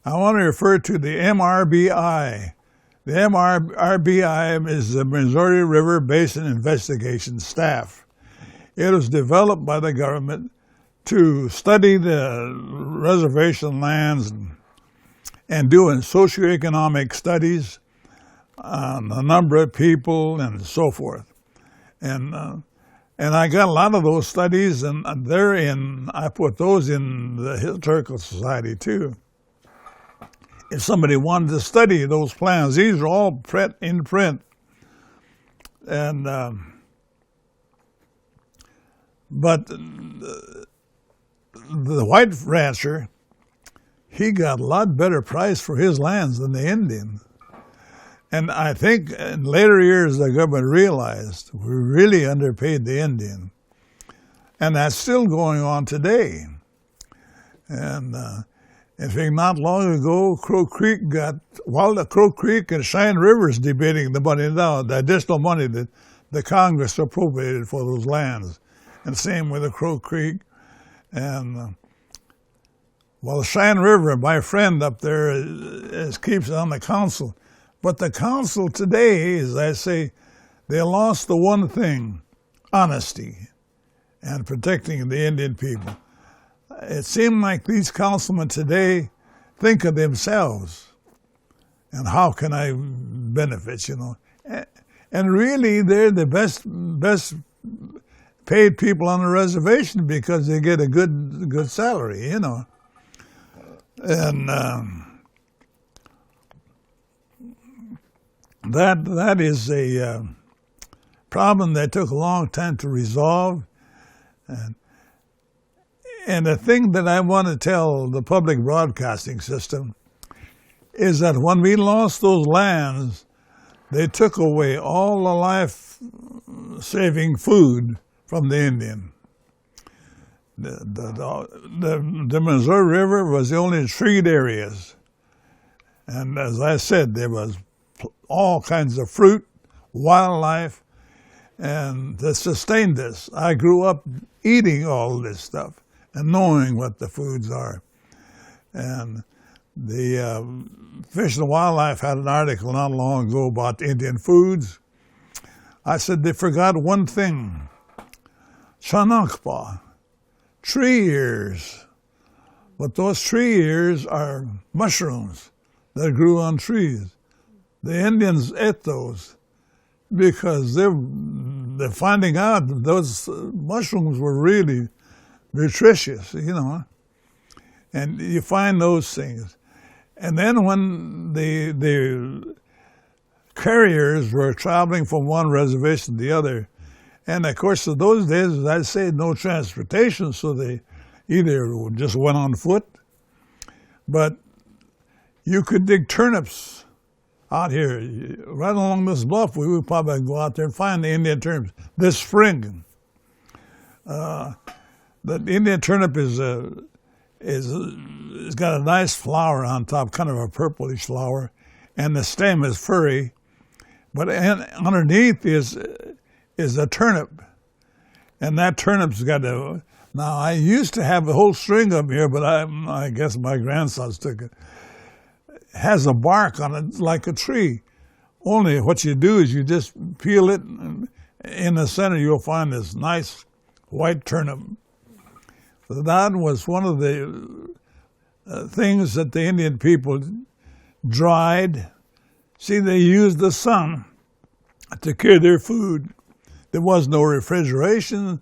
I want to refer to the MRBI. The MRBI is the Missouri River Basin Investigation Staff. It was developed by the government to study the reservation lands and doing socioeconomic studies on the number of people and so forth. And I got a lot of those studies, and I put those in the Historical Society too. If somebody wanted to study those plans, these are all in print. And but the white rancher, he got a lot better price for his lands than the Indian. And I think in later years the government realized we really underpaid the Indian. And that's still going on today. And in fact, not long ago, Crow Creek Crow Creek and Cheyenne River's debating the money now, the additional money that the Congress appropriated for those lands. And same with the Crow Creek. And well, the Cheyenne River, my friend up there keeps on the council. But the council today, as I say, they lost the one thing, honesty and protecting the Indian people. It seemed like these councilmen today think of themselves and how can I benefit, you know. And really, they're the best paid people on the reservation because they get a good salary, you know. And that is a problem that took a long time to resolve. And the thing that I want to tell the public broadcasting system is that when we lost those lands, they took away all the life-saving food from the Indian. The Missouri River was the only treed areas. And as I said, there was all kinds of fruit, wildlife, and that sustained this. I grew up eating all this stuff and knowing what the foods are. And the Fish and Wildlife had an article not long ago about Indian foods. I said they forgot one thing, chanakpa, tree ears. But those tree ears are mushrooms that grew on trees. The Indians ate those because they're finding out that those mushrooms were really nutritious, you know. And you find those things. And then when the carriers were traveling from one reservation to the other, and of course in those days, as I say, no transportation, so they either just went on foot, but you could dig turnips out here. Right along this bluff, we would probably go out there and find the Indian turnips this spring. The Indian turnip is got a nice flower on top, kind of a purplish flower, and the stem is furry, but underneath is a turnip, and that turnip's got a. Now I used to have a whole string of them here, but I guess my grandsons took it. It has a bark on it like a tree. Only what you do is you just peel it, and in the center you'll find this nice white turnip. So that was one of the things that the Indian people dried. See, they used the sun to cure their food. There was no refrigeration,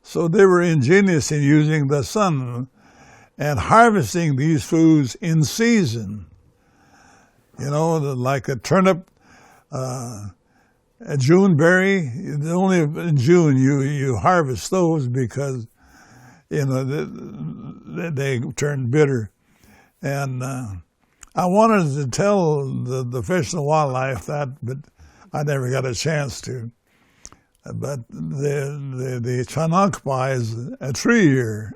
so they were ingenious in using the sun and harvesting these foods in season. You know, like a turnip, a June berry, only in June you harvest those because, you know, they turn bitter. And I wanted to tell the Fish and Wildlife that, but I never got a chance to. But the chanakpa is a tree ear.